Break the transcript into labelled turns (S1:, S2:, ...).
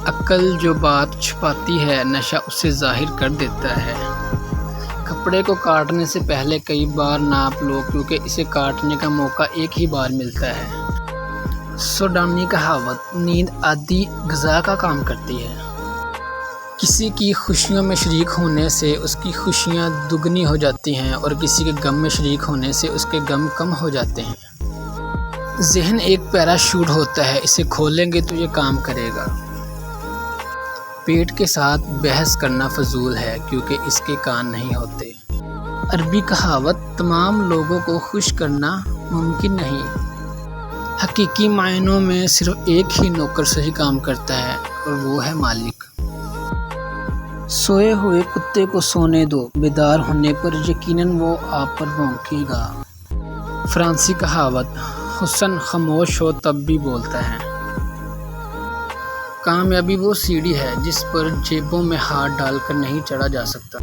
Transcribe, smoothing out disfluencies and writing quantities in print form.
S1: عقل جو بات چھپاتی ہے نشہ اسے ظاہر کر دیتا ہے۔ کپڑے کو کاٹنے سے پہلے کئی بار ناپ لو کیونکہ اسے کاٹنے کا موقع ایک ہی بار ملتا ہے۔ سوڈانی کہاوت نیند آدھی غذا کا کام کرتی ہے۔ کسی کی خوشیوں میں شریک ہونے سے اس کی خوشیاں دگنی ہو جاتی ہیں اور کسی کے غم میں شریک ہونے سے اس کے غم کم ہو جاتے ہیں۔ ذہن ایک پیراشوٹ ہوتا ہے، اسے کھولیں گے تو یہ کام کرے گا۔ پیٹ کے ساتھ بحث کرنا فضول ہے کیونکہ اس کے کان نہیں ہوتے۔ عربی کہاوت تمام لوگوں کو خوش کرنا ممکن نہیں۔ حقیقی معنوں میں صرف ایک ہی نوکر صحیح کام کرتا ہے اور وہ ہے مالک۔ سوئے ہوئے کتے کو سونے دو، بیدار ہونے پر یقیناً وہ آپ پر بھونکے گا۔ فرانسیسی کہاوت حسن خاموش ہو تب بھی بولتا ہے۔ کامیابی وہ سیڑھی ہے جس پر جیبوں میں ہاتھ ڈال کر نہیں چڑھا جا سکتا۔